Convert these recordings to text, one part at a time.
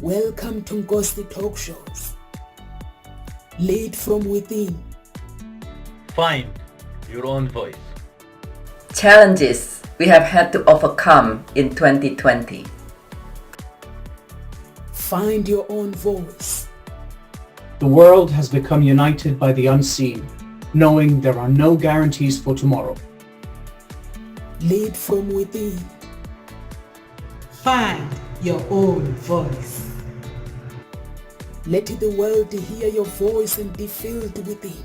Welcome to Nkosi Talk Shows. Lead from within. Find your own voice. Challenges we have had to overcome in 2020. Find your own voice. The world has become united by the unseen, knowing there are no guarantees for tomorrow. Lead from within. Find your own voice. Let the world hear your voice and be filled within.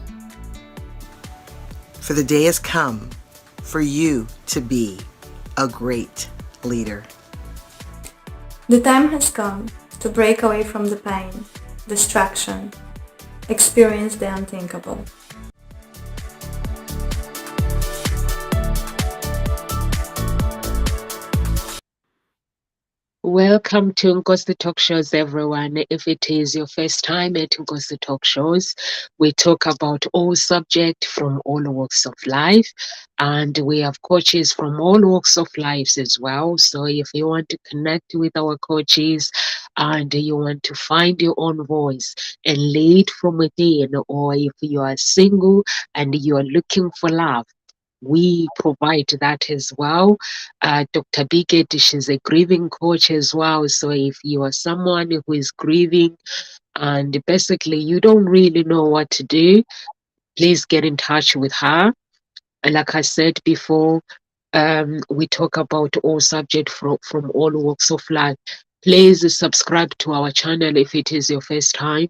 For the day has come for you to be a great leader. The time has come to break away from the pain, distraction, experience the unthinkable. Welcome to Nkosi Talk Shows, everyone. If it is your first time at Nkosi Talk Shows, we talk about all subjects from all walks of life, and we have coaches from all walks of life as well. So if you want to connect with our coaches and you want to find your own voice and lead from within, or if you are single and you are looking for love, we provide that as well. Dr. Biget, she's a grieving coach as well. So if you are someone who is grieving and basically you don't really know what to do, please get in touch with her. And like I said before, we talk about all subjects from all walks of life. Please subscribe to our channel if it is your first time.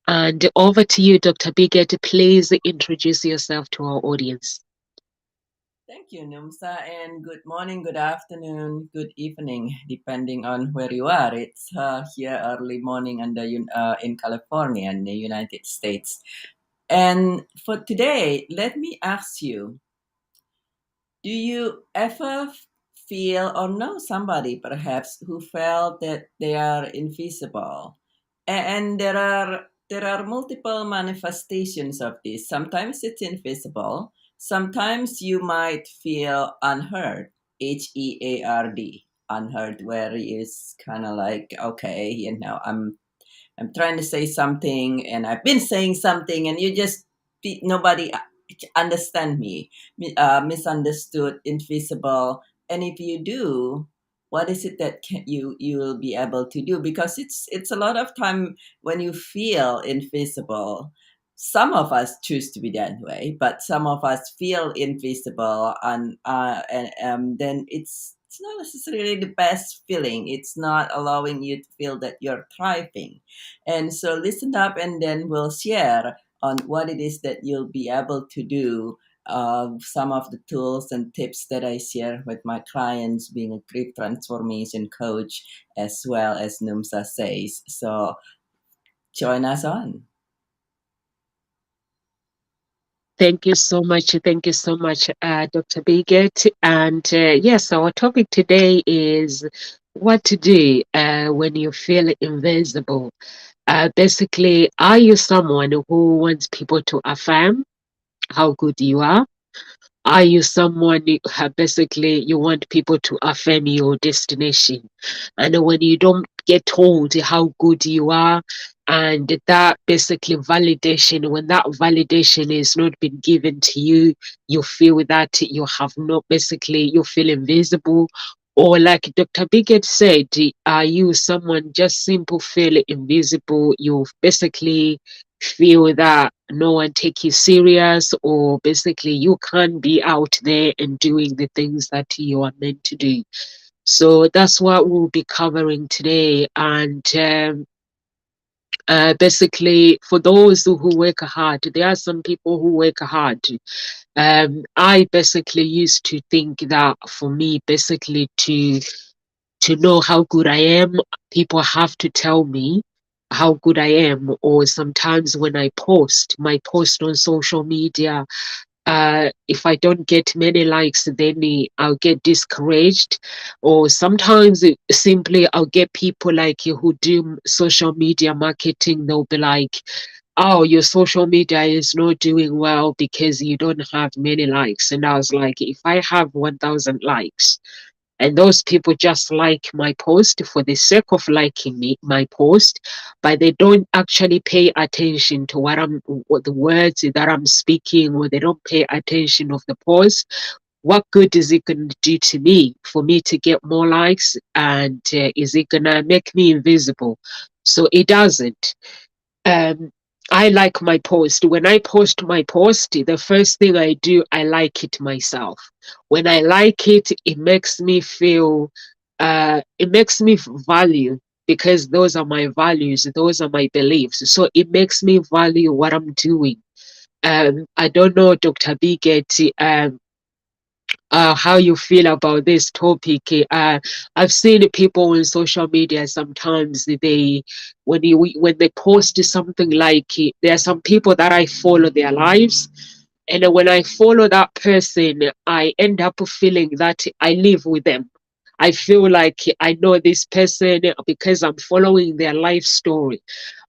And over to you, Dr. Biget. Please introduce yourself to our audience. Thank you, Numsa, and good morning, good afternoon, good evening, depending on where you are. It's here early morning in California in the United States. And for today, let me ask you, do you ever feel or know somebody perhaps who felt that they are invisible? And there are multiple manifestations of this. Sometimes it's invisible. Sometimes you might feel unheard, HEARD, unheard, where it's kind of like, okay, I'm trying to say something and I've been saying something and nobody understand me, misunderstood, invisible. And if you do, what is it that you will be able to do? Because it's a lot of time when you feel invisible. Some of us choose to be that way, but some of us feel invisible, and then it's not necessarily the best feeling. It's not allowing you to feel that you're thriving. And so listen up, and then we'll share on what it is that you'll be able to do. Some of the tools and tips that I share with my clients, being a grief transformation coach, as well as Numsa says. So join us on. Thank you so much. Thank you so much, Dr. Biget. And yes, our topic today is what to do when you feel invisible. Basically, are you someone who wants people to affirm how good you are? Are you someone basically you want people to affirm your destination? And when you don't get told how good you are, and that basically validation, when that validation is not been given to you, you feel that you have not basically, you feel invisible. Or like Dr. Biget said, are you someone just simple feel invisible? You basically feel that no one take you serious, or basically you can't be out there and doing the things that you are meant to do. So that's what we'll be covering today. And basically for those who work hard, there are some people who work hard. I basically used to think that for me, basically to know how good I am, people have to tell me how good I am. Or sometimes when I post my post on social media, if I don't get many likes, then I'll get discouraged. Or sometimes simply I'll get people like you who do social media marketing. They'll be like, oh, your social media is not doing well because you don't have many likes. And I was like, if I have 1,000 likes, and those people just like my post for the sake of liking my post, but they don't actually pay attention to what the words that I'm speaking, or they don't pay attention of the post. What good is it going to do to me for me to get more likes? And is it going to make me invisible? So it doesn't. um I like my post. When I post my post, the first thing I do, I like it myself. When I like it, it makes me feel, it makes me value, because those are my values, those are my beliefs. So it makes me value what I'm doing. I don't know, Dr. Biget, how you feel about this topic. I've seen people on social media sometimes when they post something like, there are some people that I follow their lives, and when I follow that person, I end up feeling that I live with them. I feel like I know this person because I'm following their life story,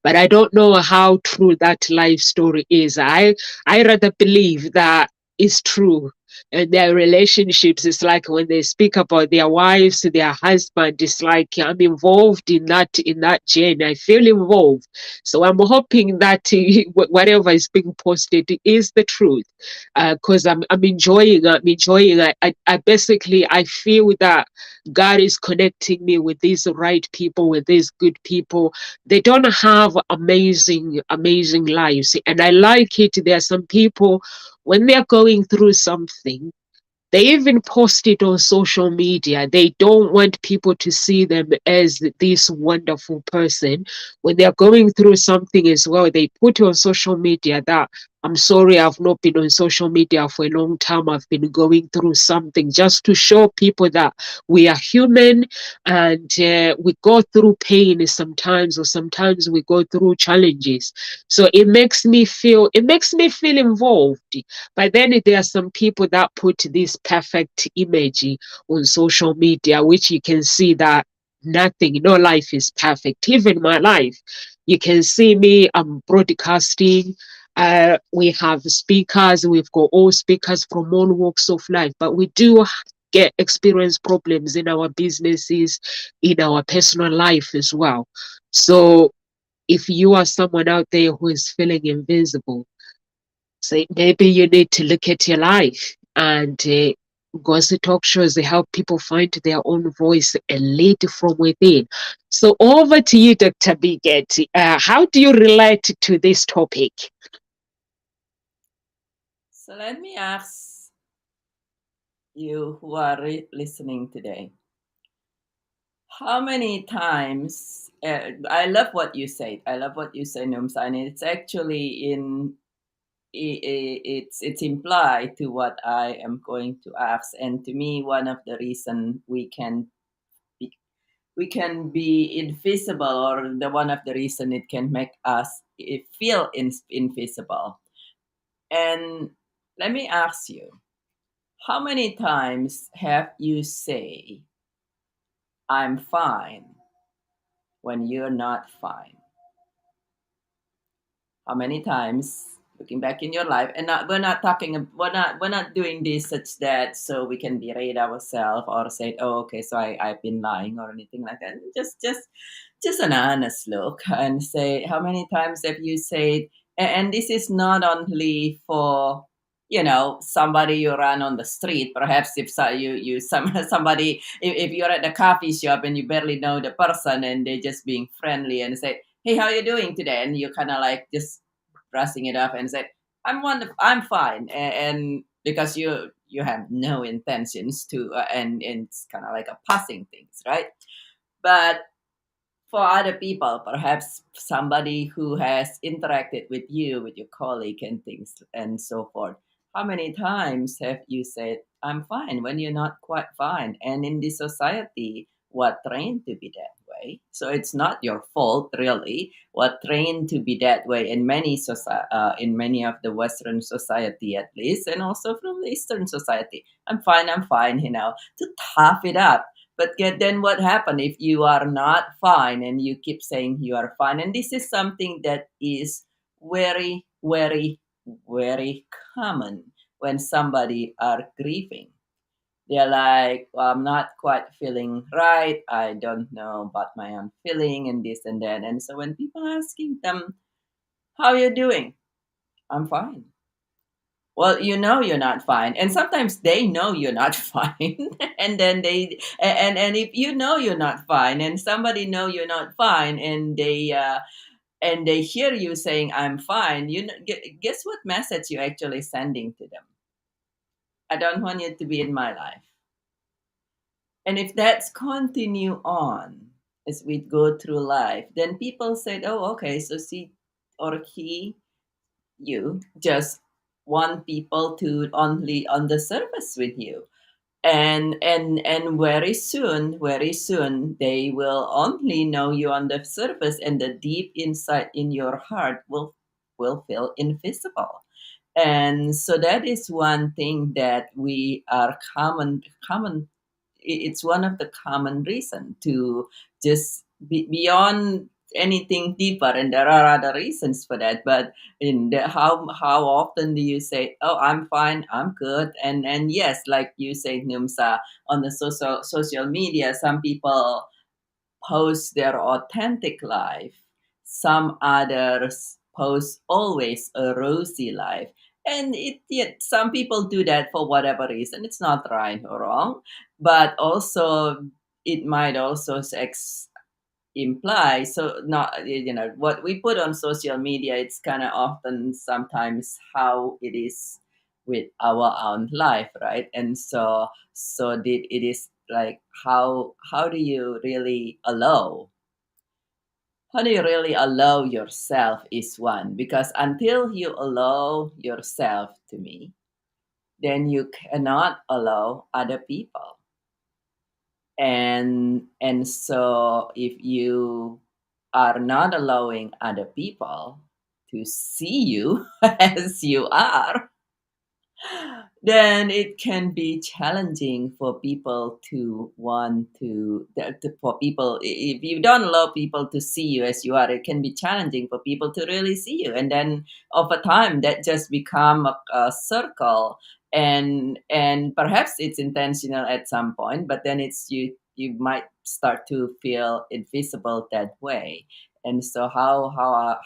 but I don't know how true that life story is. I rather believe that it's true. And their relationships, it's like when they speak about their wives, their husband, it's like I'm involved in that journey. I feel involved. So I'm hoping that whatever is being posted is the truth, because I'm enjoying. I basically, I feel that God is connecting me with these right people, with these good people. They don't have amazing lives, and I like it. There are some people, when they're going through something, they even post it on social media. They don't want people to see them as this wonderful person. When they're going through something as well, they put on social media that, I'm sorry, I've not been on social media for a long time. I've been going through something, just to show people that we are human, and we go through pain sometimes, or sometimes we go through challenges. So it makes me feel involved. But then there are some people that put this perfect image on social media, which you can see that nothing, no life is perfect. Even my life, you can see me, I'm broadcasting. We have speakers, we've got all speakers from all walks of life, but we do get experience problems in our businesses, in our personal life as well. So if you are someone out there who is feeling invisible, so maybe you need to look at your life, and gossip talk shows, they help people find their own voice and lead from within. So over to you, Dr. Biget. How do you relate to this topic? So let me ask you who are listening today. How many times? I love what you said. I love what you say, Numsa, and it's actually it's implied to what I am going to ask. And to me, one of the reason we can be invisible, or the one of the reason it can make us feel invisible. And let me ask you, how many times have you say I'm fine when you're not fine? How many times, looking back in your life, and we're not talking, we're not doing this such that so we can berate ourselves or say, oh, okay, so I've been lying or anything like that. Just an honest look and say, how many times have you said, and this is not only for somebody you run on the street. Perhaps if somebody, if you're at the coffee shop and you barely know the person and they're just being friendly and say, hey, how you doing today? And you kind of like just brushing it off and say, I'm wonderful, I'm fine. And because you have no intentions to, and it's kind of like a passing things, right? But for other people, perhaps somebody who has interacted with you, with your colleague and things and so forth, how many times have you said, I'm fine, when you're not quite fine? And in this society, what trained to be that way? So it's not your fault, really. What trained to be that way in in many of the Western society, at least, and also from the Eastern society. I'm fine, to tough it up. But then what happened if you are not fine and you keep saying you are fine? And this is something that is very, very, very common when somebody are grieving. They're like, well, I'm not quite feeling right. I don't know about my own feeling and this and that. And so when people asking them, how are you doing? I'm fine. Well, you know you're not fine, and sometimes they know you're not fine, and then and if you know you're not fine, and somebody know you're not fine, and they hear you saying I'm fine, guess what message you're actually sending to them? I don't want you to be in my life. And if that's continue on as we go through life, then people said, oh, okay, so she or he, you just want people to only on the surface with you. And very soon they will only know you on the surface, and the deep inside in your heart will feel invisible. And so that is one thing that we are common it's one of the common reason to just be beyond anything deeper, and there are other reasons for that. But how often do you say, oh, I'm fine, I'm good? And yes, like you said, Numsa, on the social media, some people post their authentic life. Some others post always a rosy life. And yet some people do that for whatever reason. It's not right or wrong, but also it might also imply, so not, what we put on social media, it's kind of often sometimes how it is with our own life, right? And it is like, how do you really allow yourself is one, because until you allow yourself to me, then you cannot allow other people. And so if you are not allowing other people to see you as you are, then it can be challenging for people to want for people, if you don't allow people to see you as you are, it can be challenging for people to really see you. And then over time that just become a circle, and perhaps it's intentional at some point, but then it's you might start to feel invisible that way. And so how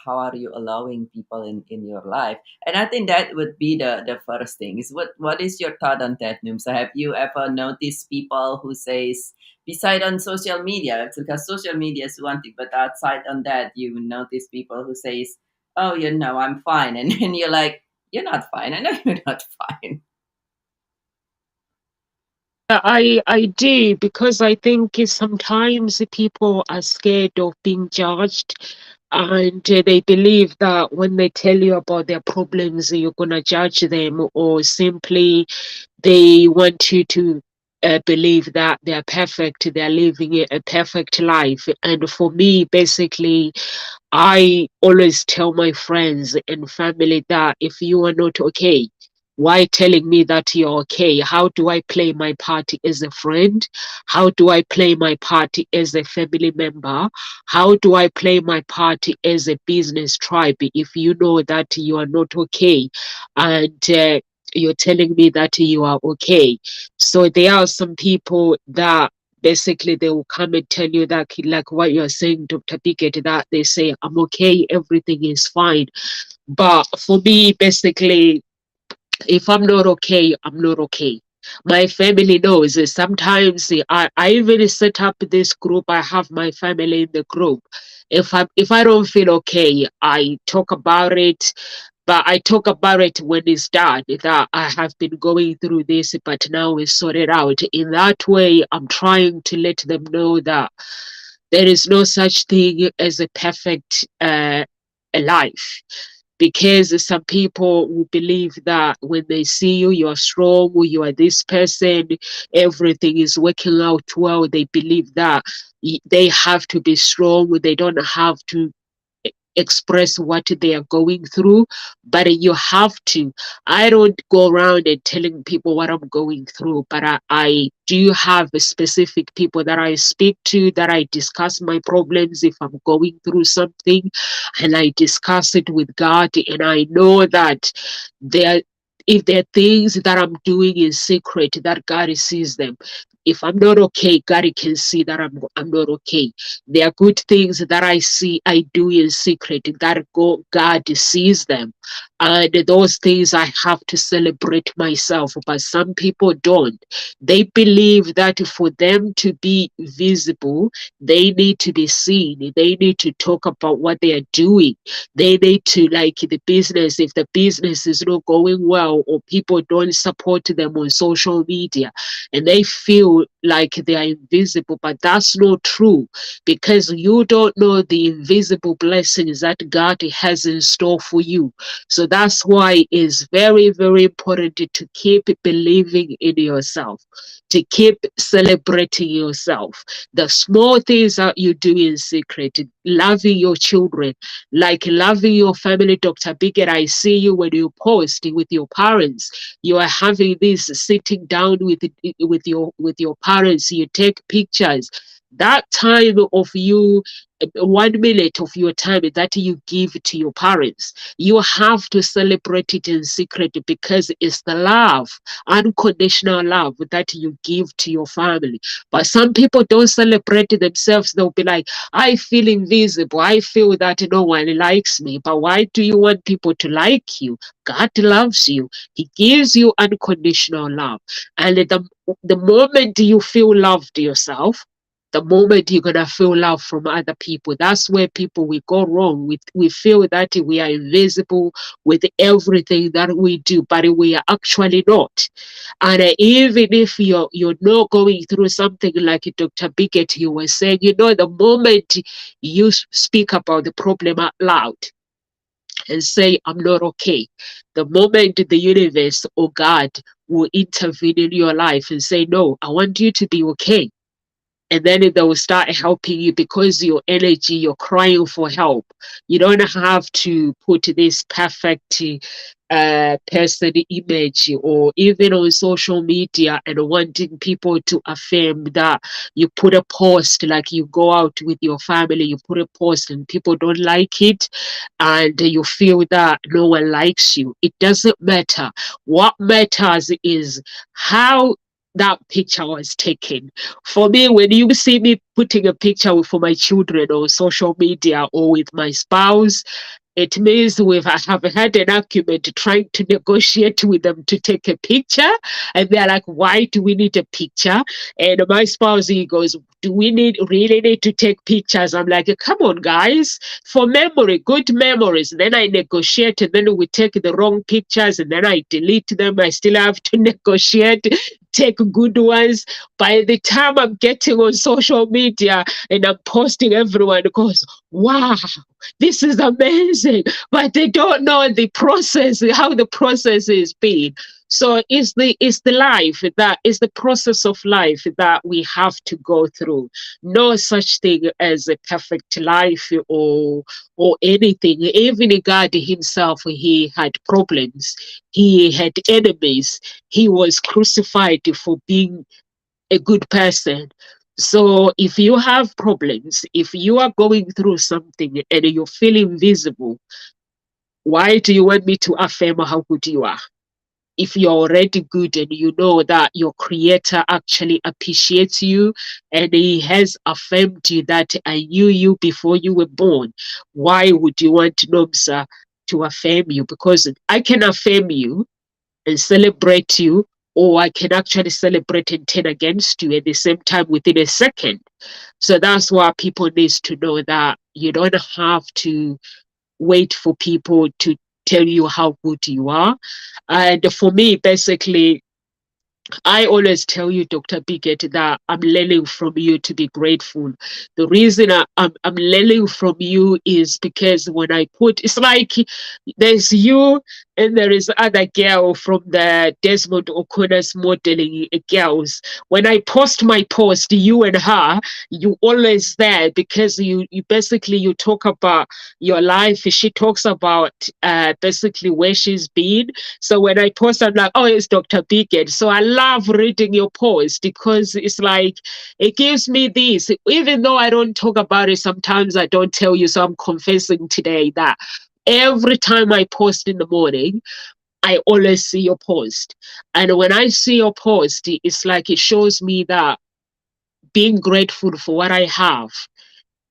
are you allowing people in your life? And I think that would be the first thing. Is what is your thought on that, Numsa? Have you ever noticed people who says, beside on social media, because social media is one thing, but outside on that, you notice people who says, oh, I'm fine. And then you're like, you're not fine. I know you're not fine. I do, because I think sometimes people are scared of being judged, and they believe that when they tell you about their problems, you're gonna judge them, or simply they want you to believe that they're perfect, they're living a perfect life. And for me, basically, I always tell my friends and family that if you are not okay, why telling me that you're okay? How do I play my part as a friend? How do I play my part as a family member? How do I play my part as a business tribe if you know that you are not okay, and you're telling me that you are okay? So there are some people that basically they will come and tell you that, like what you're saying, Dr. Pickett, that they say I'm okay, everything is fine. But for me, basically, if I'm not okay, I'm not okay. My family knows. Sometimes I even set up this group. I have my family in the group. If I don't feel okay, I talk about it. But I talk about it when it's done, that I have been going through this, but now it's sorted out. In that way, I'm trying to let them know that there is no such thing as a perfect life, because some people will believe that when they see you, you're strong, you are this person, everything is working out well. They believe that they have to be strong, they don't have to express what they are going through, but you have to. I don't go around and telling people what I'm going through, but I do have specific people that I speak to, that I discuss my problems if I'm going through something, and I discuss it with God, and I know that there if there are things that I'm doing in secret that God sees them. If I'm not okay, God can see that I'm not okay. There are good things that I do in secret that God sees them. And those things I have to celebrate myself. But some people don't. They believe that for them to be visible, they need to be seen. They need to talk about what they are doing. They need to, like the business, if the business is not going well or people don't support them on social media, and they feel like they are invisible. But that's not true, because you don't know the invisible blessings that God has in store for you. So that's why it's very, very important to keep believing in yourself, to keep celebrating yourself. The small things that you do in secret, loving your children, like loving your family. Dr. Biggett, I see you when you post with your parents. You are having this sitting down with your parents. You take pictures. That time of you, 1 minute of your time that you give to your parents, you have to celebrate it in secret, because it's the love, unconditional love that you give to your family. But some people don't celebrate themselves. They'll be like, I feel invisible. I feel that no one likes me. But why do you want people to like you? God loves you. He gives you unconditional love. And the moment you feel loved yourself, the moment you're gonna feel love from other people. That's where people we go wrong. We feel that we are invisible with everything that we do, but we are actually not. And even if you're not going through something like Dr. Biggett, you were saying, the moment you speak about the problem out loud and say, I'm not okay, the moment the universe or God will intervene in your life and say, no, I want you to be okay. And then they will start helping you, because your energy, you're crying for help. You don't have to put this perfect person image, or even on social media, and wanting people to affirm that you put a post, like you go out with your family, you put a post and people don't like it, and you feel that no one likes you. It doesn't matter. What matters is how that picture was taken. For me, when you see me putting a picture for my children on social media or with my spouse, it means I have had an argument trying to negotiate with them to take a picture. And they're like, why do we need a picture? And my spouse, he goes, do we really need to take pictures? I'm like, come on, guys, for memory, good memories. Then I negotiate, and then we take the wrong pictures, and then I delete them. I still have to negotiate, take good ones. By the time I'm getting on social media and I'm posting, everyone goes, wow, this is amazing. But they don't know the process, how the process is being. So it's the life, that is the process of life that we have to go through. No such thing as a perfect life or anything. Even God himself, he had problems. He had enemies. He was crucified for being a good person. So if you have problems, if you are going through something and you're feeling invisible, why do you want me to affirm how good you are? If you're already good and you know that your creator actually appreciates you and he has affirmed you that I knew you before you were born, why would you want Nomsa to affirm you? Because I can affirm you and celebrate you, or I can actually celebrate and turn against you at the same time within a second. So that's why people need to know that you don't have to wait for people to tell you how good you are. And for me, basically, I always tell you, Dr. Biggett, that I'm learning from you to be grateful. The reason I'm learning from you is because when I it's like there's you and there is other girl from the Desmond O'Connor's modeling girls. When I post my post, you and her, you always there, because you basically you talk about your life. She talks about basically where she's been. So when I post, I'm like, oh, it's Dr. Biggett. So I love reading your post, because it's like, it gives me this, even though I don't talk about it, sometimes I don't tell you. So I'm confessing today that every time I post in the morning, I always see your post. And when I see your post, it's like it shows me that being grateful for what I have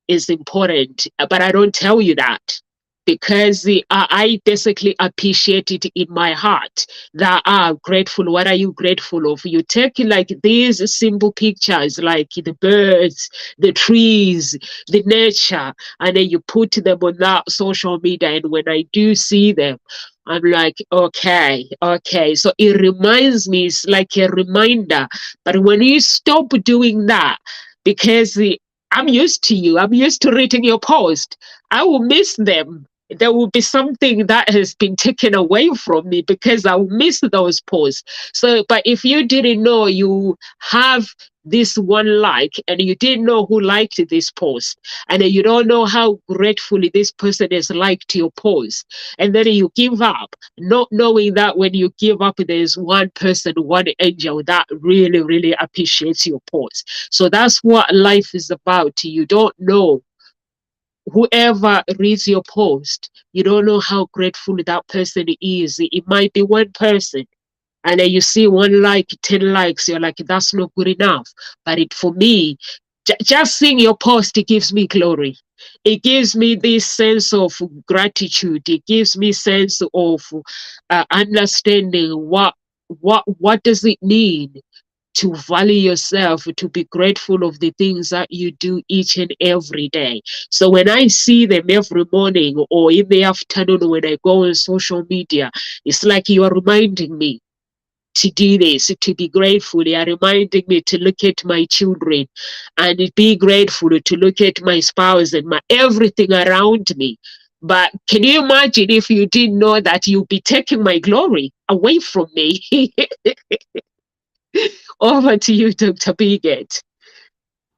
is important, but I don't tell you that because I basically appreciate it in my heart that grateful. What are you grateful of? You take like these simple pictures, like the birds, the trees, the nature, and then you put them on that social media. And when I do see them, I'm like, okay, okay. So it reminds me, it's like a reminder. But when you stop doing that, because I'm used to you. I'm used to reading your post. I will miss them. There will be something that has been taken away from me because I will miss those posts. So, but if you didn't know you have this one like and you didn't know who liked this post and you don't know how gratefully this person has liked your post, and then you give up, not knowing that when you give up, there's one person, one angel that really, really appreciates your post. So that's what life is about. You don't know whoever reads your post, you don't know how grateful that person is. It might be one person. And then you see one like, 10 likes, you're like, that's not good enough. But for me, just seeing your post, it gives me glory. It gives me this sense of gratitude. It gives me sense of understanding what does it mean to value yourself, to be grateful of the things that you do each and every day. So when I see them every morning or in the afternoon when I go on social media, it's like you are reminding me to do this, to be grateful. You are reminding me to look at my children and be grateful, to look at my spouse and my everything around me. But can you imagine if you didn't know that you'll be taking my glory away from me? Over to you, Dr. Bigot.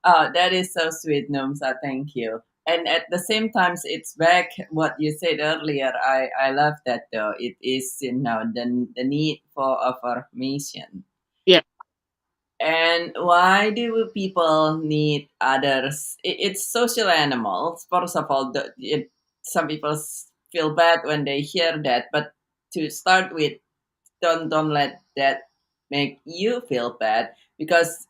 Oh, that is so sweet, Nomsa. Thank you. And at the same time, it's back what you said earlier. I love that though. It is, the need for affirmation. Yeah. And why do people need others? It's social animals. First of all, some people feel bad when they hear that. But to start with, don't let that make you feel bad, because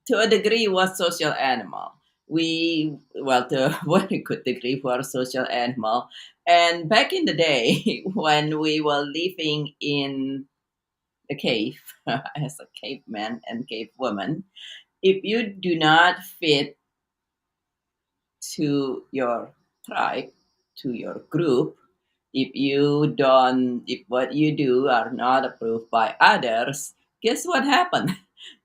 to a degree we're social animal. To a very good degree we're social animal. And back in the day when we were living in the cave as a caveman and cavewoman, if you do not fit to your tribe, to your group, if what you do are not approved by others, guess what happened?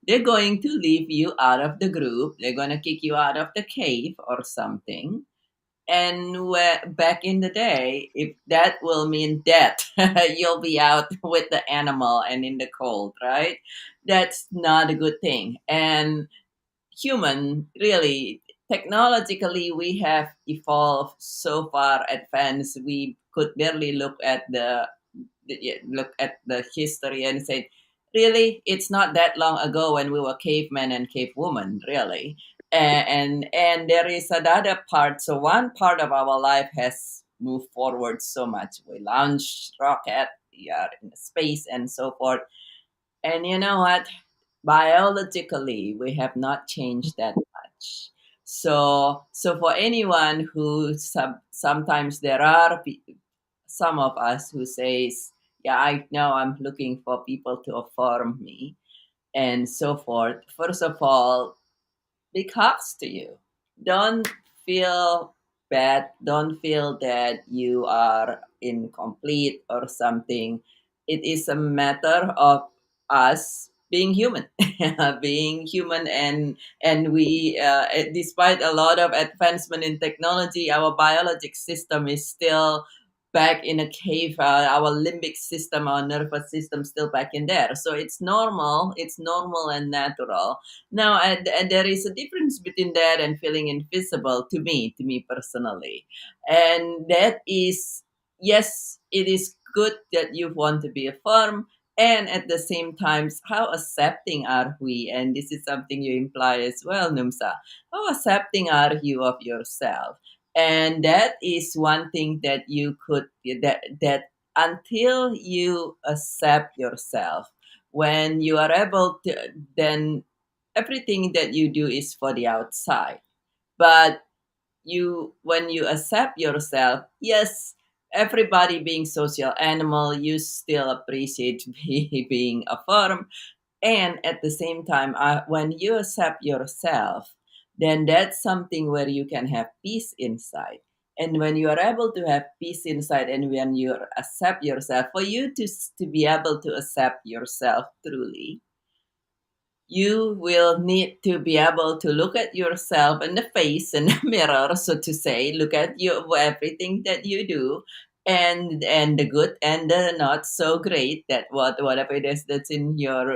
They're going to leave you out of the group. They're going to kick you out of the cave or something. And back in the day, if that will mean death, you'll be out with the animal and in the cold, right? That's not a good thing. And human, really, technologically, we have evolved so far advanced. We could barely look at the history and say, really, it's not that long ago when we were cavemen and cavewomen, really. And there is another part. So one part of our life has moved forward so much. We launched rocket, we are in space and so forth. And you know what? Biologically, we have not changed that much. So for anyone who sometimes there are some of us who says, yeah, I know I'm looking for people to affirm me and so forth. First of all, big hugs to you. Don't feel bad. Don't feel that you are incomplete or something. It is a matter of us being human, being human, and we, despite a lot of advancement in technology, our biologic system is still back in a cave. Our limbic system, our nervous system, still back in there. So it's normal. It's normal and natural. Now, and there is a difference between that and feeling invisible to me personally. And that is, yes, it is good that you want to be affirmed. And at the same time, how accepting are we? And this is something you imply as well, Numsa. How accepting are you of yourself? And that is one thing that you could, that until you accept yourself, when you are able to, then everything that you do is for the outside. But when you accept yourself, yes, everybody being social animal, you still appreciate being affirmed. And at the same time, when you accept yourself, then that's something where you can have peace inside. And when you are able to have peace inside, and when you accept yourself, for you to be able to accept yourself truly, you will need to be able to look at yourself in the face, in the mirror, so to say, look at you, everything that you do, and the good and the not so great, that whatever it is that's in your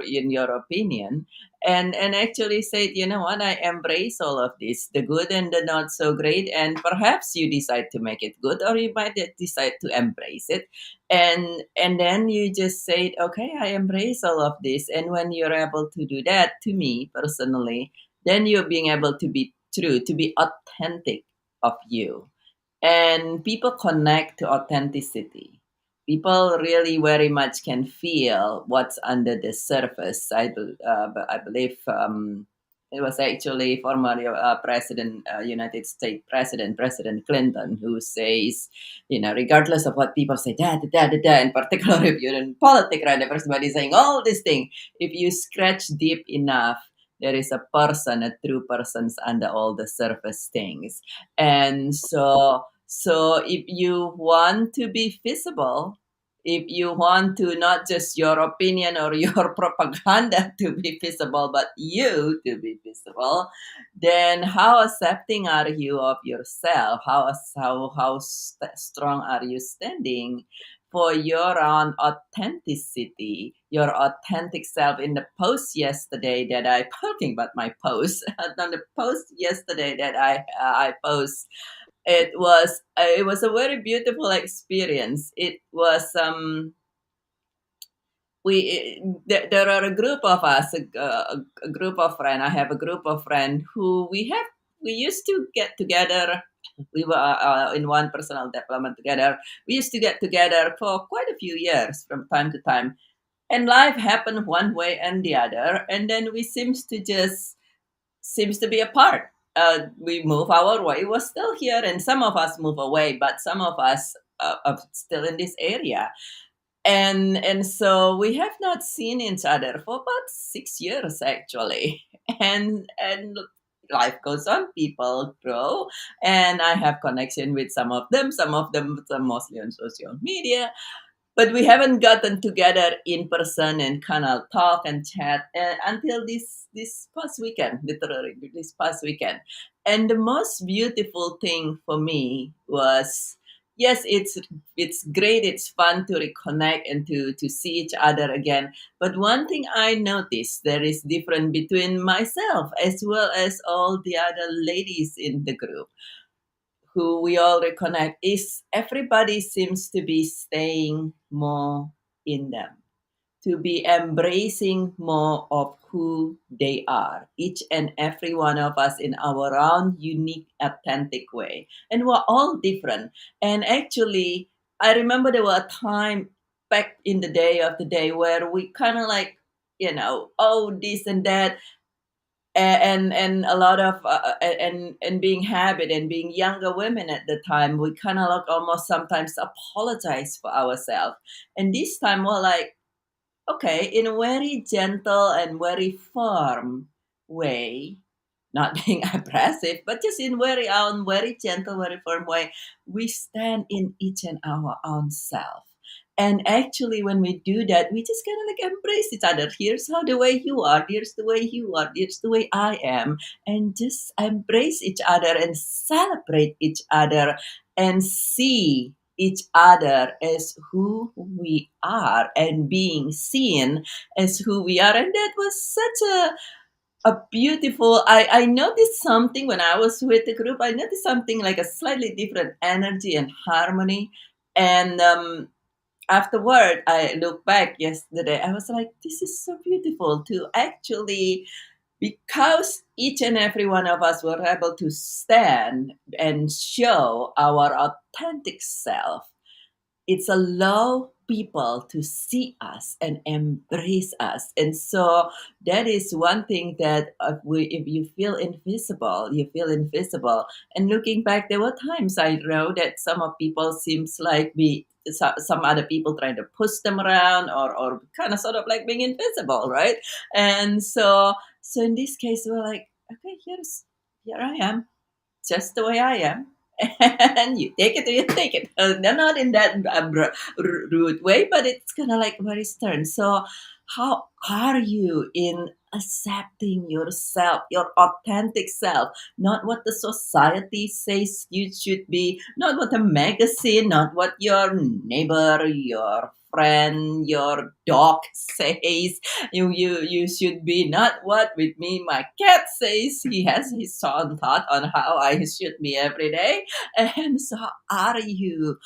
opinion, and actually say, you know what, I embrace all of this, the good and the not so great, and perhaps you decide to make it good, or you might decide to embrace it, and then you just say, okay, I embrace all of this. And when you're able to do that, to me personally, then you're being able to be true, to be authentic of you. And people connect to authenticity. People really very much can feel what's under the surface. I believe it was actually former United States President Clinton, who says, regardless of what people say, in particular, if you're in politics, right, everybody's saying all these things. If you scratch deep enough, there is a person, a true person's under all the surface things. And so if you want to be visible, if you want to not just your opinion or your propaganda to be visible, but you to be visible, then how accepting are you of yourself? How strong are you standing for your own authenticity, your authentic self? In the post yesterday that I talking about my post on the post yesterday that I post, it was a very beautiful experience. It was there are a group of us, a group of friends. I have a group of friends who we used to get together. We were in one personal development together. We used to get together for quite a few years from time to time, and life happened one way and the other, and then we seems to be apart. We move our way. We're still here, and some of us move away, but some of us are still in this area. And so we have not seen each other for about 6 years actually. And life goes on. People grow, and I have connection with some of them. Some of them are mostly on social media, but we haven't gotten together in person and kind of talk and chat until this past weekend, literally this past weekend. And the most beautiful thing for me was, yes, it's great, it's fun to reconnect and to see each other again. But one thing I noticed, there is difference between myself as well as all the other ladies in the group who we all reconnect, is everybody seems to be staying more in them, to be embracing more of who they are, each and every one of us in our own unique, authentic way. And we're all different. And actually, I remember there were a time back in the day where we kind of like, oh, this and that, and a lot of and being habit and being younger women at the time, we kind of like almost sometimes apologize for ourselves. And this time we're like, okay, in a very gentle and very firm way, not being aggressive, but just in very own, very gentle, very firm way, we stand in each and our own self. And actually, when we do that, we just kind of like embrace each other. Here's how the way you are. Here's the way you are. Here's the way I am. And just embrace each other and celebrate each other and see each other as who we are and being seen as who we are. And that was such a beautiful, I noticed something when I was with the group. I noticed something like a slightly different energy and harmony. And afterward, I look back yesterday, I was like, this is so beautiful to actually, because each and every one of us were able to stand and show our authentic self, it's allow people to see us and embrace us. And so that is one thing that if you feel invisible, you feel invisible. And looking back, there were times I know that some of people seems like some other people trying to push them around, or kind of sort of like being invisible, right? And so in this case, we're like, okay, here I am, just the way I am. And you take it or you take it. They're not in that rude way, but it's kind of like very stern. So, how are you in accepting yourself, your authentic self, not what the society says you should be, not what a magazine, not what your neighbor, your friend, your dog says you should be, not what with me my cat says he has his own thought on how I should be every day. And so how are you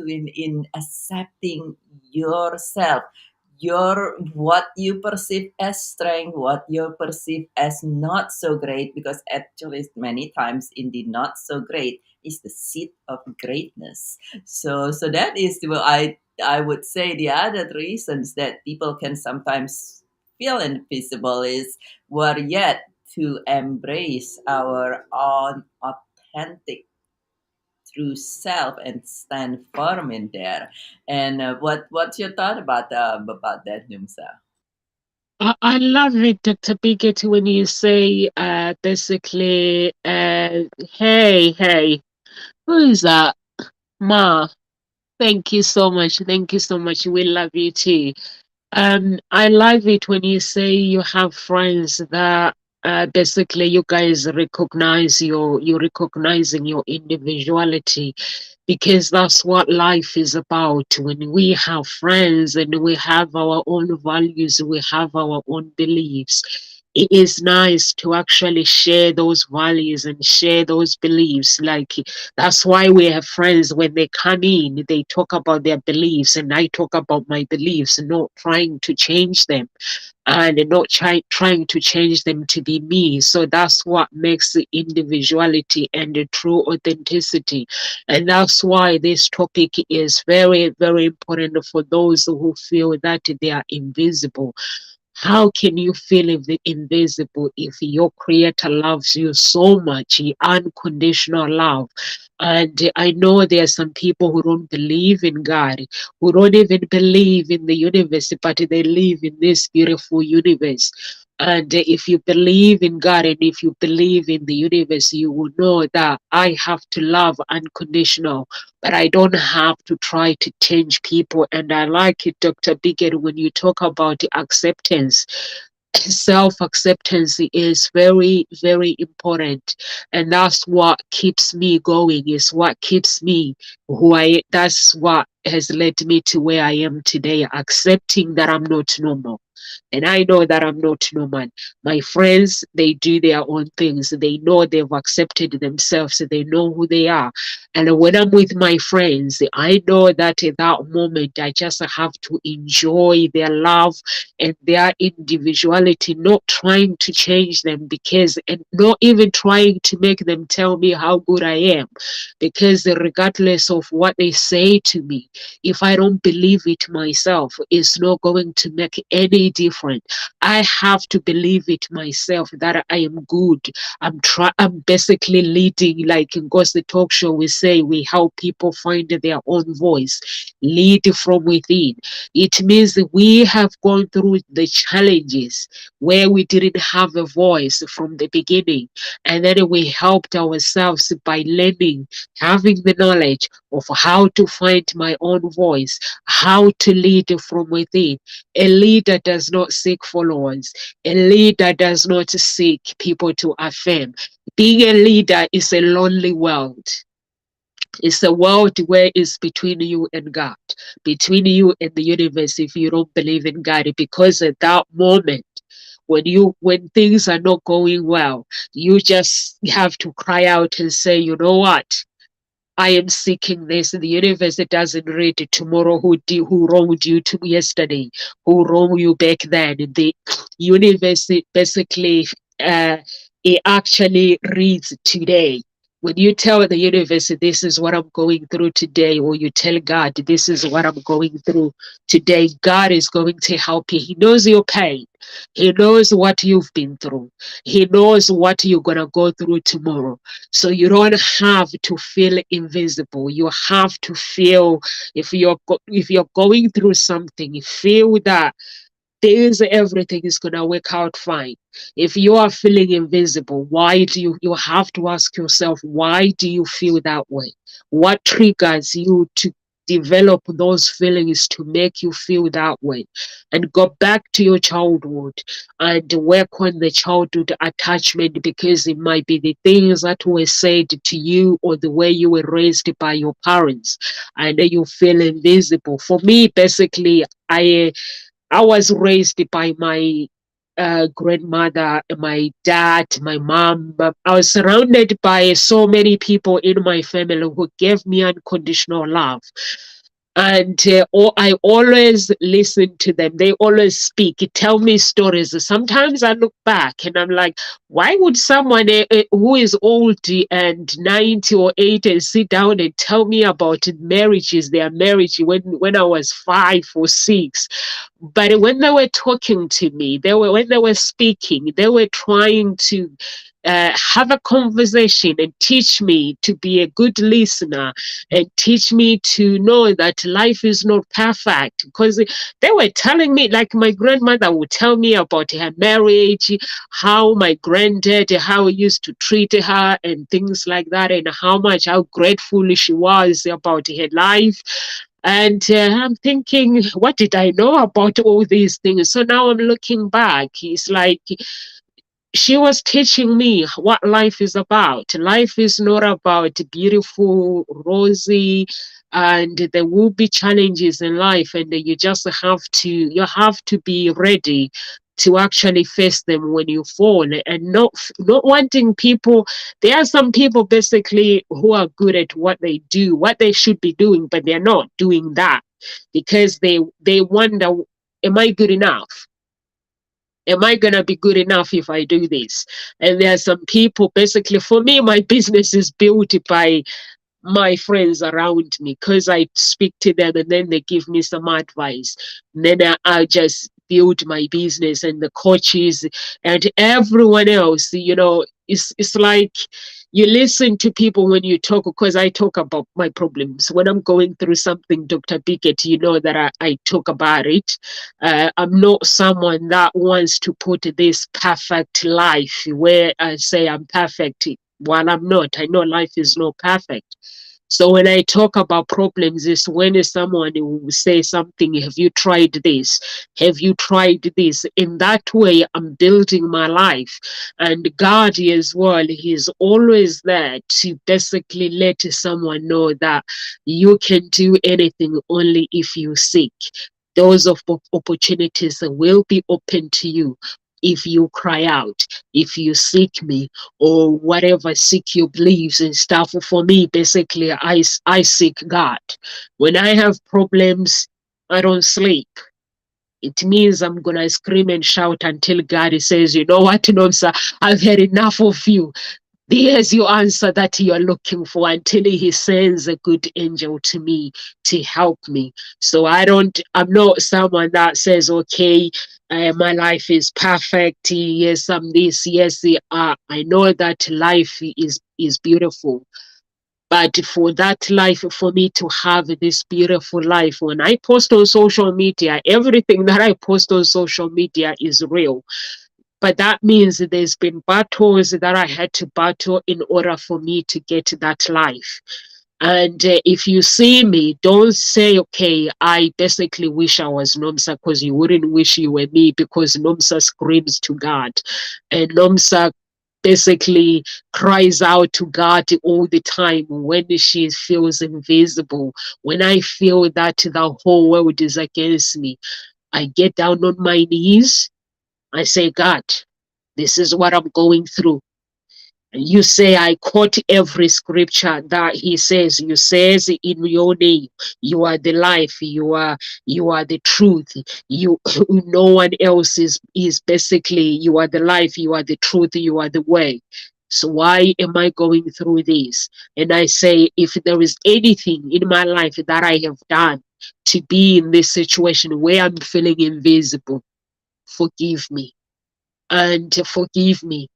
in accepting yourself, your what you perceive as strength, what you perceive as not so great, because actually many times in the not so great is the seed of greatness. So that is what I would say the other reasons that people can sometimes feel invisible is we're yet to embrace our own authentic true self and stand firm in there. And what's your thought about that, Numsa? I love it, Dr. Bigot, when you say basically, hey, who is that? Ma, thank you so much. Thank you so much. We love you too. I love it when you say you have friends that basically you guys recognize you recognizing your individuality, because that's what life is about. When we have friends and we have our own values, we have our own beliefs, it is nice to actually share those values and share those beliefs. Like, that's why we have friends. When they come in, they talk about their beliefs and I talk about my beliefs, not trying to change them and not trying to change them to be me. So that's what makes the individuality and the true authenticity. And that's why this topic is very, very important for those who feel that they are invisible. How can you feel invisible if your creator loves you so much, unconditional love? And I know there are some people who don't believe in God, who don't even believe in the universe, but they live in this beautiful universe. And if you believe in God and if you believe in the universe, you will know that I have to love unconditional, but I don't have to try to change people. And I like it, Dr. Biggett, when you talk about acceptance. Self-acceptance is very, very important, and that's what keeps me going, is what keeps me that's what has led me to where I am today, accepting that I'm not normal. And I know that I'm not normal. My friends, they do their own things. They know they've accepted themselves. They know who they are. And when I'm with my friends, I know that at that moment, I just have to enjoy their love and their individuality, not trying to change them, because, and not even trying to make them tell me how good I am. Because regardless of what they say to me, if I don't believe it myself, it's not going to make any difference. I have to believe it myself that I am good. I'm basically leading, like in Ghost the Talk Show, we say we help people find their own voice, lead from within. It means that we have gone through the challenges where we didn't have a voice from the beginning, and then we helped ourselves by learning, having the knowledge of how to find my own voice, how to lead from within. A leader does not seek followers. A leader does not seek people to affirm. Being a leader is a lonely world. It's a world where it's between you and God, between you and the universe if you don't believe in God. Because at that moment, when things are not going well, you just have to cry out and say, you know what? I am seeking this. The universe doesn't read tomorrow who wronged you to yesterday, who wronged you back then. The universe basically uh, it actually reads today. When you tell the universe, this is what I'm going through today, or you tell God, this is what I'm going through today, God is going to help you. He knows your pain. He knows what you've been through. He knows what you're going to go through tomorrow. So you don't have to feel invisible. You have to feel, if you're going through something, feel that everything is gonna work out fine. If you are feeling invisible, why do you have to ask yourself, why do you feel that way? What triggers you to develop those feelings to make you feel that way? And go back to your childhood and work on the childhood attachment, because it might be the things that were said to you or the way you were raised by your parents, and then you feel invisible. For me, basically, I was raised by my grandmother, my dad, my mom. I was surrounded by so many people in my family who gave me unconditional love. And I always listen to them. They always speak, tell me stories. Sometimes I look back and I'm like, why would someone who is old and 90 or 80 sit down and tell me about marriages, their marriage when I was 5 or 6? But when they were talking to me, when they were speaking, they were trying to have a conversation and teach me to be a good listener and teach me to know that life is not perfect. Because they were telling me, like my grandmother would tell me about her marriage, how my granddad, how he used to treat her and things like that, and how grateful she was about her life. And I'm thinking, what did I know about all these things? So now I'm looking back. It's like she was teaching me what life is about. Life is not about beautiful, rosy, and there will be challenges in life, and you just have to be ready to actually face them when you fall, and not wanting people. There are some people basically who are good at what they do, what they should be doing, but they're not doing that because they wonder, am I good enough? Am I going to be good enough if I do this? And there are some people, basically, for me, my business is built by my friends around me, because I speak to them and then they give me some advice. And then I just build my business, and the coaches and everyone else, it's like you listen to people when you talk, because I talk about my problems. When I'm going through something, Dr. Biggett, you know that I talk about it. I'm not someone that wants to put this perfect life where I say I'm perfect while I'm not. I know life is not perfect. So when I talk about problems, is when someone will say something, have you tried this? Have you tried this? In that way, I'm building my life. And God as well, He's always there to basically let someone know that you can do anything only if you seek. Those of opportunities will be open to you if you cry out, if you seek me, or whatever, seek your beliefs and stuff. For me, basically, I seek God. When I have problems, I don't sleep. It means I'm gonna scream and shout until God says, you know what, Nomsa, I've had enough of you. There's your answer that you're looking for, until He sends a good angel to me to help me. So I'm not someone that says, okay, my life is perfect. Yes, I'm this. Yes, I know that life is beautiful. But for that life, for me to have this beautiful life, when I post on social media, everything that I post on social media is real. But that means there's been battles that I had to battle in order for me to get that life. And if you see me, don't say, okay, I basically wish I was Nomsa, because you wouldn't wish you were me, because Nomsa screams to God. And Nomsa basically cries out to God all the time when she feels invisible. When I feel that the whole world is against me, I get down on my knees. I say, God, this is what I'm going through. You say, I quote every scripture that He says. You says in your name, you are the life, you are the truth. You no one else is basically, you are the life, you are the truth, you are the way. So why am I going through this? And I say, if there is anything in my life that I have done to be in this situation where I'm feeling invisible, forgive me and forgive me.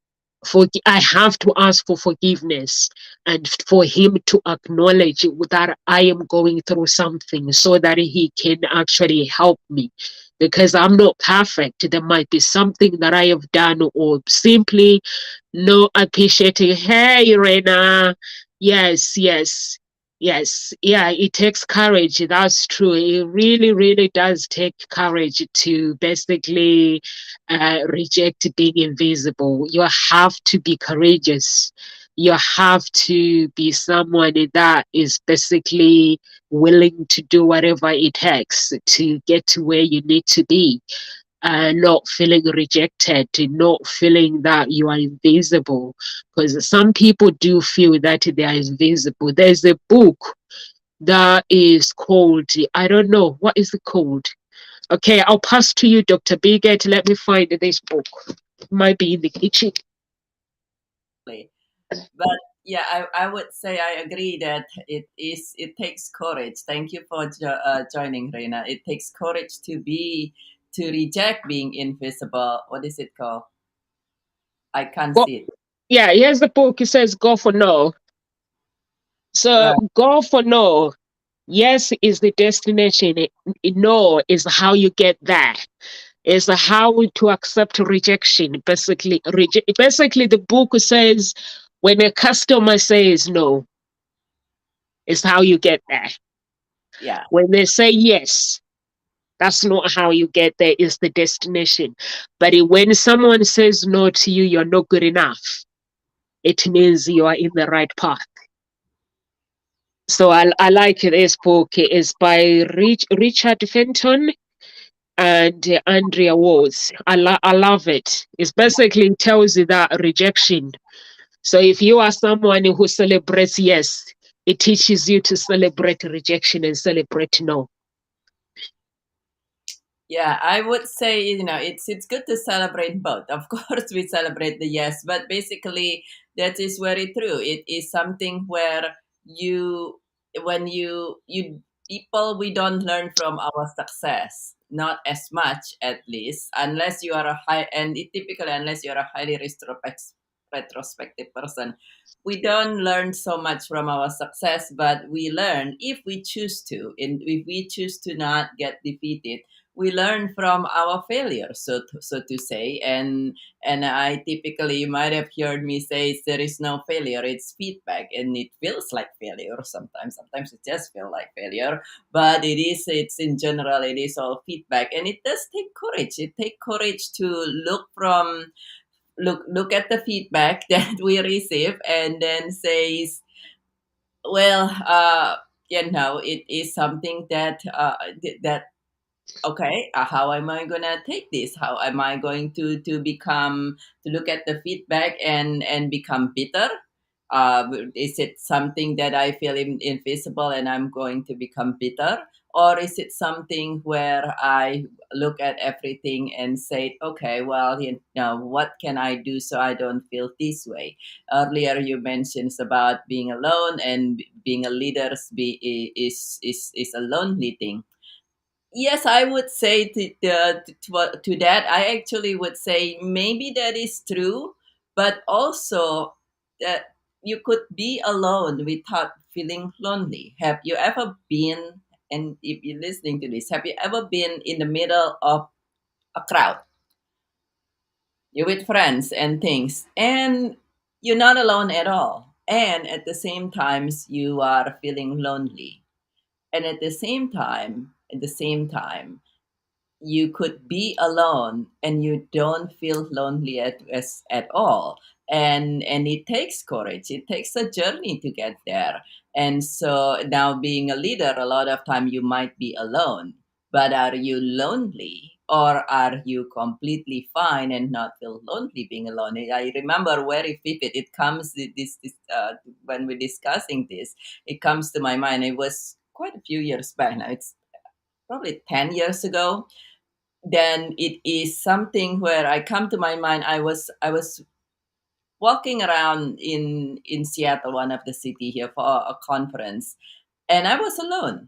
I have to ask for forgiveness and for him to acknowledge that I am going through something so that he can actually help me, because I'm not perfect. There might be something that I have done, or simply no appreciating. Hey, Rena. Yes, yes. Yes, yeah, it takes courage. That's true. It really, really does take courage to basically reject being invisible. You have to be courageous. You have to be someone that is basically willing to do whatever it takes to get to where you need to be. Not feeling rejected, not feeling that you are invisible. Because some people do feel that they are invisible. There's a book that is called, I don't know, what is it called? Okay, I'll pass to you, Dr. Bigot. Let me find this book. It might be in the kitchen. But yeah, I would say I agree that it takes courage. Thank you for joining, Reina. It takes courage to reject being invisible. What is it called? I can't Well, see it. yeah, here's the book. It says go for no. So Right. go for no. Yes is the destination. No is how you get there. Is how to accept rejection. Basically, basically the book says when a customer says no, is how you get there. Yeah. When they say yes, that's not how you get there, it's the destination. But when someone says no to you, you're not good enough, it means you are in the right path. So I like this book. It's by Richard Fenton and Andrea Walls. I love it. It basically tells you that rejection. So if you are someone who celebrates yes, it teaches you to celebrate rejection and celebrate no. Yeah, I would say, it's good to celebrate both. Of course, we celebrate the yes, but basically that is very true. It is something where you when you people, we don't learn from our success, not as much, at least, unless you are a high and it typically unless you are a highly retrospective person. We don't learn so much from our success, but we learn if we choose to, and if we choose to not get defeated, we learn from our failures, so to say. And I typically, you might have heard me say, there is no failure, it's feedback, and it feels like failure sometimes it just feels like failure, but it's in general, it is all feedback, and it does take courage. It takes courage to look at the feedback that we receive, and then says, well, it is something that okay, how am I gonna take this? How am I going to become, to look at the feedback and become bitter? Is it something that I feel invisible and I'm going to become bitter, or is it something where I look at everything and say, okay, well, what can I do so I don't feel this way? Earlier you mentioned about being alone, and being a leader is a lonely thing. Yes, I would say to that. I actually would say maybe that is true, but also that you could be alone without feeling lonely. Have you ever been, and if you're listening to this, have you ever been in the middle of a crowd? You're with friends and things, and you're not alone at all. And at the same times, you are feeling lonely. And at the same time, you could be alone and you don't feel lonely at all, and it takes courage, it takes a journey to get there. And so now, being a leader, a lot of time you might be alone, but are you lonely, or are you completely fine and not feel lonely being alone? I remember very vivid, it comes this when we're discussing this, it comes to my mind. It was quite a few years back now, it's probably 10 years ago. Then it is something where I come to my mind. I was walking around in Seattle, one of the city here, for a conference, and I was alone.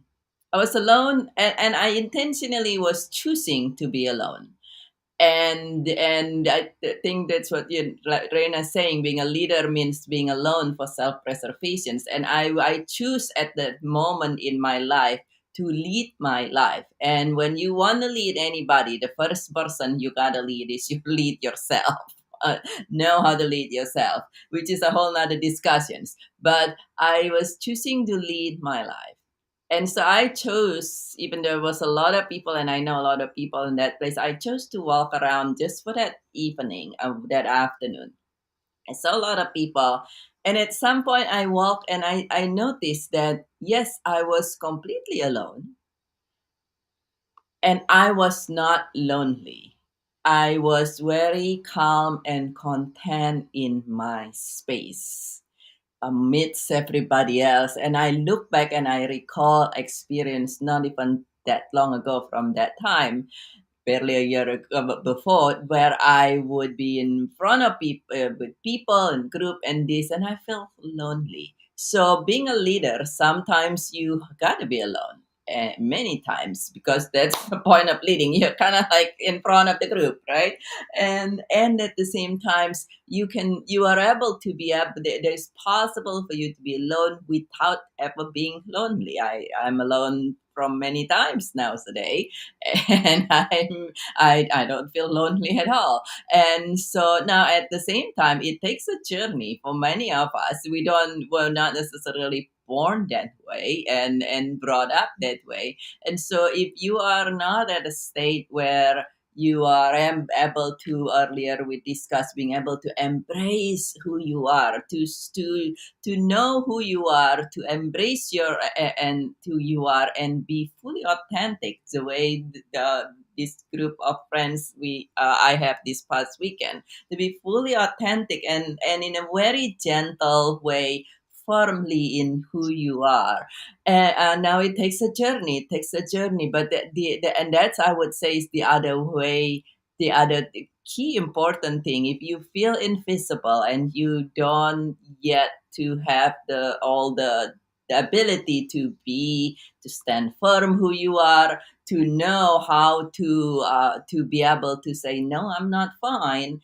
I was alone, and I intentionally was choosing to be alone. And I think that's what like Reina's saying. Being a leader means being alone for self-preservation. And I choose at that moment in my life to lead my life. And when you want to lead anybody, the first person you gotta lead is you lead yourself. Know how to lead yourself, which is a whole nother discussions. But I was choosing to lead my life. And so I chose, even though there was a lot of people, and I know a lot of people in that place, I chose to walk around just for that evening of that afternoon. I saw a lot of people. And at some point I walked and I noticed that, yes, I was completely alone and I was not lonely. I was very calm and content in my space amidst everybody else. And I look back and I recall experience not even that long ago from that time, barely a year ago before, where I would be in front of people with people and group and this, and I felt lonely. So being a leader, sometimes you gotta be alone. Many times, because that's the point of leading. You're kind of like in front of the group, right? And at the same times, you are able to be able. There's possible for you to be alone without ever being lonely. I'm alone from many times now today, and I don't feel lonely at all. And so now at the same time, it takes a journey for many of us. We're not necessarily born that way and brought up that way. And so if you are not at a state where you are able to, earlier we discussed, being able to embrace who you are, to know who you are, to embrace your and who you are, and be fully authentic, the way this group of friends I have this past weekend, to be fully authentic and in a very gentle way, firmly in who you are. And now it takes a journey. It takes a journey, but and that's, I would say, is the other way. The other key important thing, if you feel invisible and you don't yet to have the ability to stand firm who you are, to know how to be able to say no, I'm not fine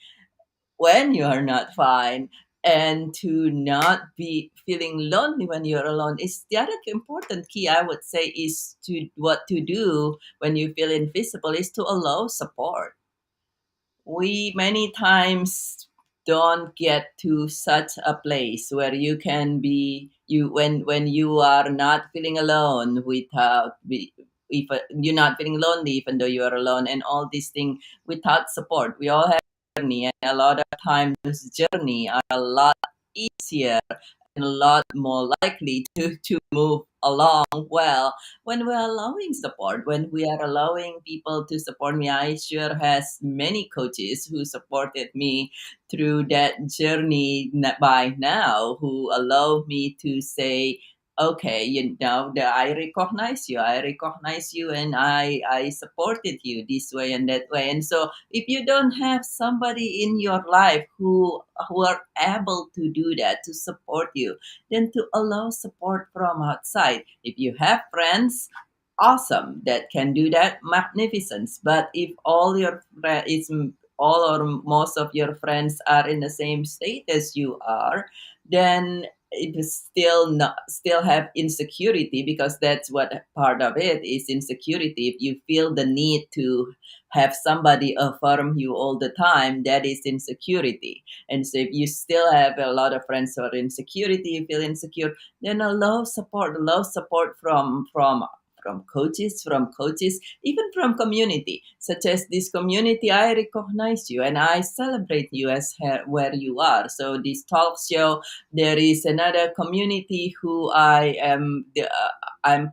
when you are not fine, and to not be feeling lonely when you're alone, is the other important key, I would say, is to what to do when you feel invisible is to allow support. We many times don't get to such a place where you can be you when you are not feeling alone, if you're not feeling lonely even though you are alone, and all these things, without support. We all have a journey, and a lot of time those journey are a lot easier and a lot more likely to move along well when we're allowing support, when we are allowing people to support me. I sure has many coaches who supported me through that journey by now, who allow me to say, okay, that I recognize you, and I supported you this way and that way. And so if you don't have somebody in your life who are able to do that, to support you, then to allow support from outside. If you have friends, awesome, that can do that, magnificent. But if all or most of your friends are in the same state as you are, then it is still have insecurity, because that's what part of it is, insecurity. If you feel the need to have somebody affirm you all the time, that is insecurity. And so if you still have a lot of friends who are insecurity, you feel insecure, then allow support from coaches, even from community, such as this community. I recognize you and I celebrate you as where you are. So this talk show, there is another community who I'm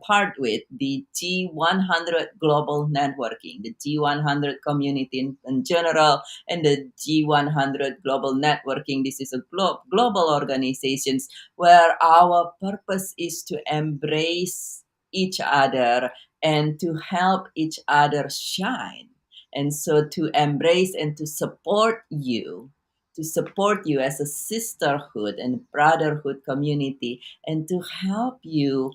part with, the G100 Global Networking, the G100 community in general, and the G100 Global Networking. This is a global organizations where our purpose is to embrace each other and to help each other shine. And so to embrace and to support you to support you as a sisterhood and brotherhood community, and to help you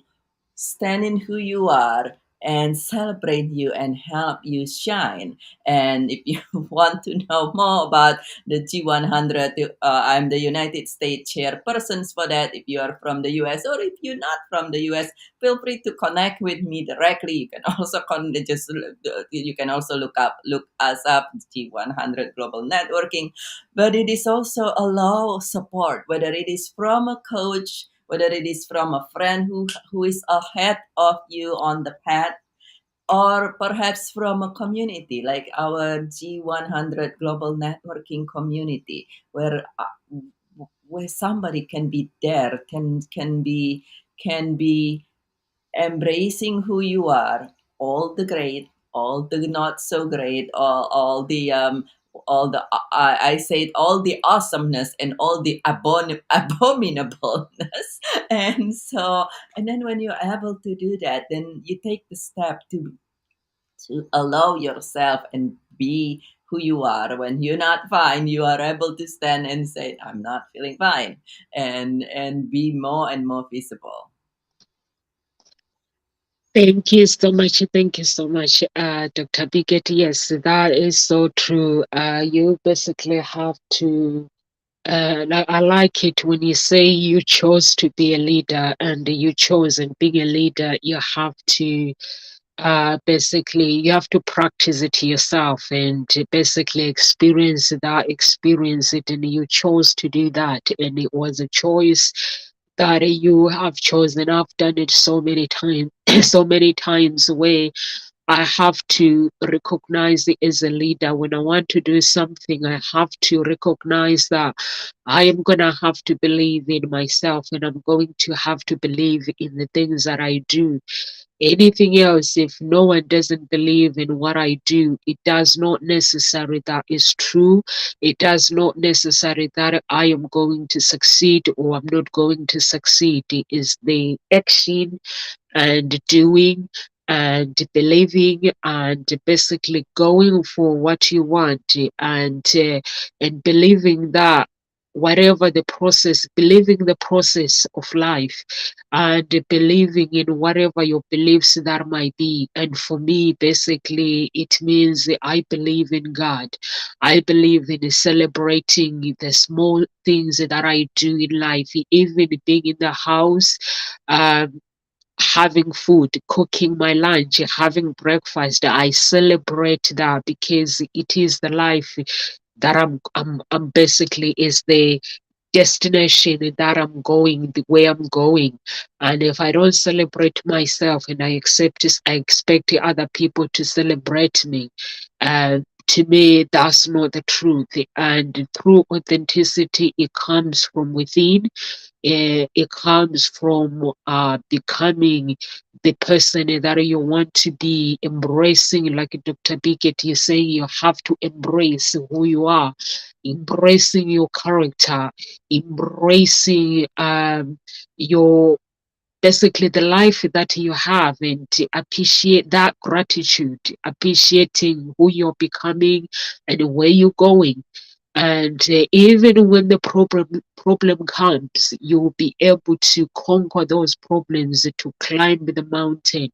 stand in who you are and celebrate you and help you shine. And if you want to know more about the G100, I'm the United States chairpersons for that. If you are from the US, or if you're not from the US, feel free to connect with me directly. You can also you can also look us up, G100 Global Networking. But it is also allow support, whether it is from a coach, whether it is from a friend who is ahead of you on the path, or perhaps from a community like our G100 Global Networking community, where somebody can be there, can be embracing who you are, all the great, all the not so great, all the I say it, all the awesomeness and all the abominableness. And so, and then when you're able to do that, then you take the step to allow yourself and be who you are. When you're not fine, you are able to stand and say, I'm not feeling fine, and be more and more visible. Thank you so much. Thank you so much, Dr. Biggett. Yes, that is so true. You basically have to. I like it when you say you chose to be a leader, and you chose, and being a leader, you have to basically you have to practice it yourself and basically experience it, and you chose to do that, and it was a choice that you have chosen. I've done it so many times, so many times where I have to recognize it as a leader. When I want to do something, I have to recognize that I am going to have to believe in myself, and I'm going to have to believe in the things that I do. Anything else, if no one doesn't believe in what I do, it does not necessarily that is true. It does not necessarily that I am going to succeed or I'm not going to succeed. It is the action and doing and believing and basically going for what you want, and believing that whatever the process, believing the process of life, and believing in whatever your beliefs that might be. And for me, basically, it means I believe in God. I believe in celebrating the small things that I do in life, even being in the house, having food, cooking my lunch, having breakfast. I celebrate that because it is the life that I'm basically is the destination that I'm going, the way I'm going. And if I don't celebrate myself and I expect the other people to celebrate me, to me, that's not the truth. And through authenticity, it comes from within. It comes from becoming the person that you want to be, embracing, like Dr. Biggett is saying, you have to embrace who you are, embracing your character, embracing your basically the life that you have, and to appreciate that gratitude, appreciating who you're becoming and where you're going. And even when the problem comes, you will be able to conquer those problems, to climb the mountain,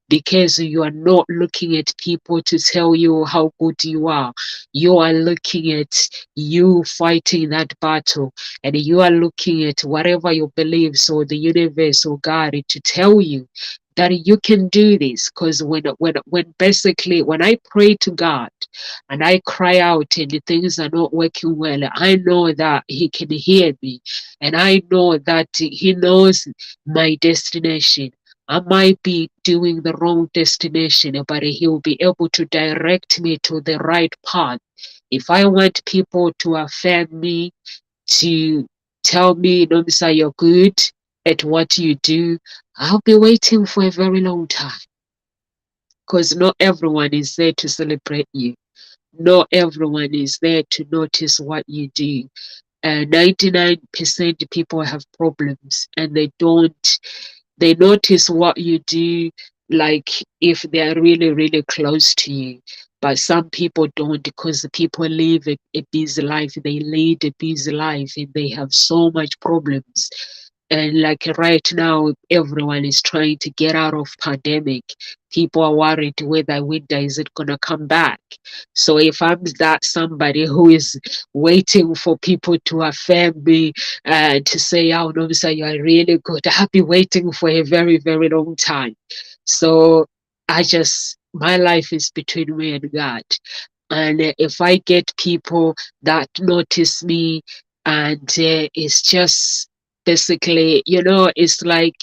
because you are not looking at people to tell you how good you are. You are looking at you fighting that battle, and you are looking at whatever your beliefs or the universe or God to tell you that you can do this. Because when basically when I pray to God and I cry out and the things are not working well, I know that He can hear me, and I know that He knows my destination. I might be doing the wrong destination, but He'll be able to direct me to the right path. If I want people to affirm me, to tell me, Nomisa, you're good at what you do, I'll be waiting for a very long time, because not everyone is there to celebrate you. Not everyone is there to notice what you do. 99% people have problems, and they notice what you do, like if they're really, really close to you. But some people don't, because the people live a busy life. They lead a busy life and they have so much problems. And like right now, everyone is trying to get out of pandemic. People are worried whether winter is it gonna come back. So if I'm that somebody who is waiting for people to affirm me and to say, "Oh, no, sir, you are really good," I've been waiting for a very, very long time. So my life is between me and God. And if I get people that notice me, and it's just basically, it's like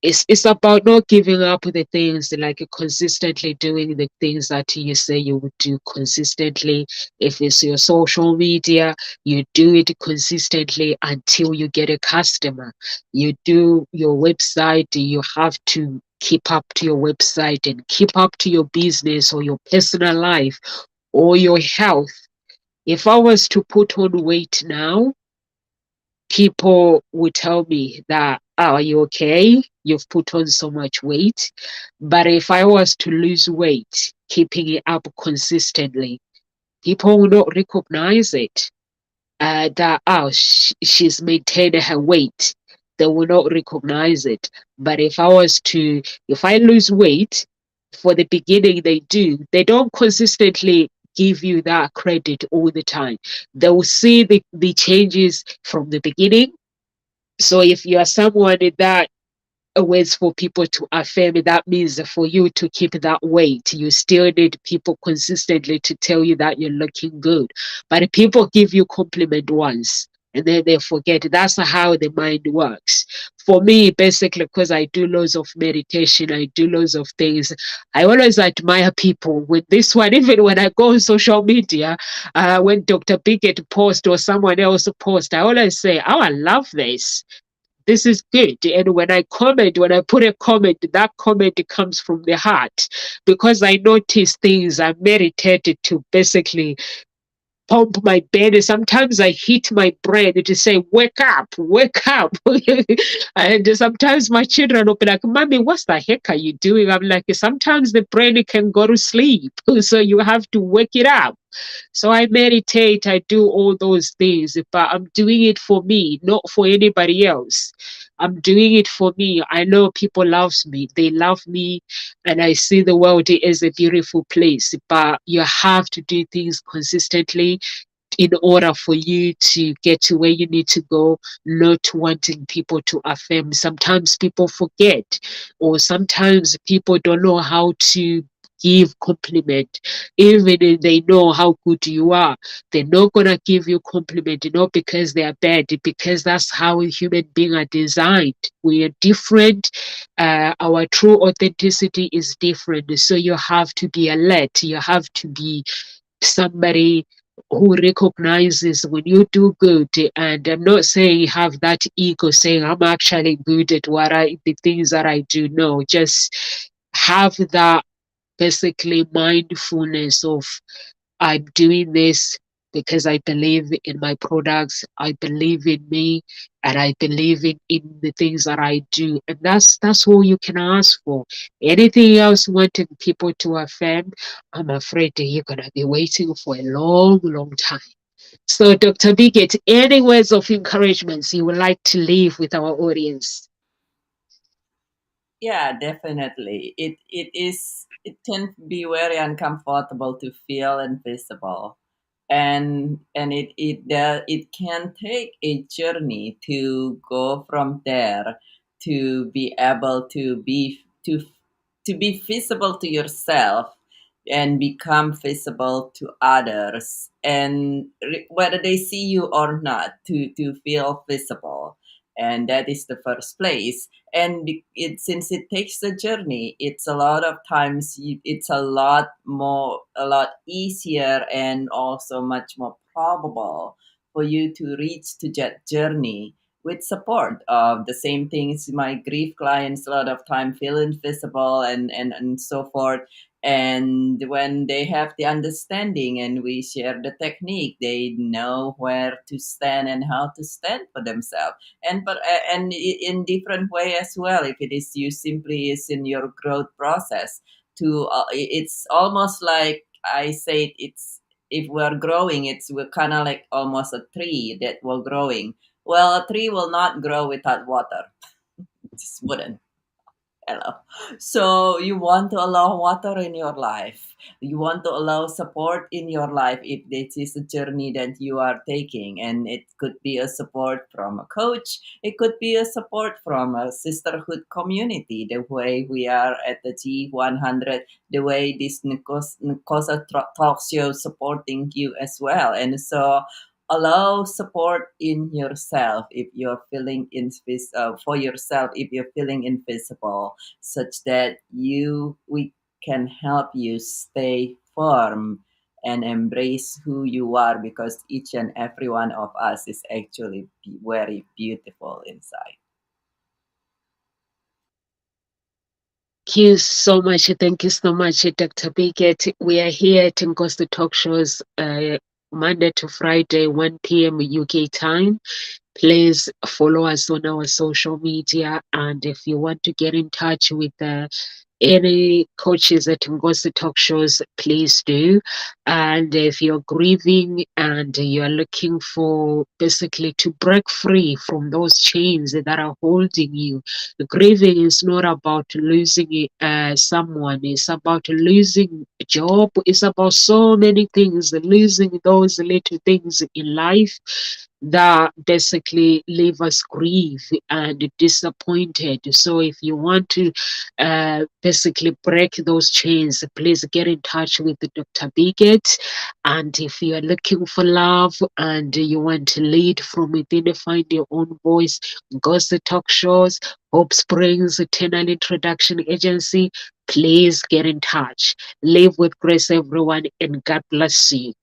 it's about not giving up the things, like consistently doing the things that you say you would do consistently. If it's your social media, you do it consistently until you get a customer. You do your website, you have to keep up to your website and keep up to your business or your personal life or your health. If I was to put on weight now, people would tell me that, "Oh, are you okay? You've put on so much weight." But if I was to lose weight, keeping it up consistently, people will not recognize it. That, oh, she's maintained her weight. They will not recognize it. But if I lose weight, for the beginning they don't consistently give you that credit all the time. They will see the changes from the beginning. So if you are someone that ways for people to affirm it, that means for you to keep that weight, you still need people consistently to tell you that you're looking good. But people give you compliment once and then they forget. That's how the mind works. For me, basically, because I do loads of meditation, I do loads of things, I always admire people with this one. Even when I go on social media, when Dr. Biggett post or someone else post, I always say, "Oh, I love this is good." And when I put a comment, that comment comes from the heart, because I notice things. I meditated to basically pump my belly. Sometimes I hit my brain to say, "Wake up, wake up." And sometimes my children will be like, "Mommy, what the heck are you doing?" I'm like, sometimes the brain can go to sleep. So you have to wake it up. So I meditate, I do all those things, but I'm doing it for me, not for anybody else. I'm doing it for me. I know people loves me. They love me, and I see the world as a beautiful place. But you have to do things consistently in order for you to get to where you need to go, not wanting people to affirm. Sometimes people forget, or sometimes people don't know how to give compliment. Even if they know how good you are, they're not gonna give you compliment, not because they are bad, because that's how human beings are designed. We are different. Our true authenticity is different. So you have to be alert. You have to be somebody who recognizes when you do good. And I'm not saying have that ego saying I'm actually good at the things that I do. No, just have that basically mindfulness of, I'm doing this because I believe in my products, I believe in me, and I believe in the things that I do. And that's all you can ask for. Anything else wanting people to affirm, I'm afraid that you're gonna be waiting for a long, long time. So Dr. Biggett, any words of encouragement you would like to leave with our audience? Yeah, definitely. It can be very uncomfortable to feel invisible, and it can take a journey to go from there to be able to be visible to yourself and become visible to others, and whether they see you or not, to feel visible. And that is the first place. And since it takes a journey, it's a lot of times it's a lot easier and also much more probable for you to reach to that journey with support of the same things. My grief clients a lot of time feel invisible, and so forth. And when they have the understanding and we share the technique, they know where to stand and how to stand for themselves. And in different way as well. If it is you simply is in your growth process, to it's almost like I said, it's if we're growing, we're kind of like almost a tree that we're growing. Well, a tree will not grow without water. It just wouldn't. Hello. So you want to allow water in your life. You want to allow support in your life if this is a journey that you are taking. And it could be a support from a coach. It could be a support from a sisterhood community, the way we are at the G100, the way this Nkosa talk show supporting you as well. And so allow support in yourself if you're feeling for yourself if you're feeling invisible, such that we can help you stay firm and embrace who you are, because each and every one of us is actually very beautiful inside. Thank you so much. Thank you so much, Dr. Biget. We are here at Ngozi Talk Shows Monday to Friday, 1 p.m. UK time. Please follow us on our social media. And if you want to get in touch with any coaches at Ngozi Talk Shows, please do. And if you're grieving and you're looking for basically to break free from those chains that are holding you, grieving is not about losing someone, it's about losing a job, it's about so many things, losing those little things in life that basically leave us grieved and disappointed. So if you want to basically break those chains, please get in touch with Dr. Biget. And if you are looking for love and you want to lead from within, find your own voice, Ngozi Talk Shows, Hope Springs Eternal Introduction Agency, please get in touch. Live with grace, everyone, and God bless you.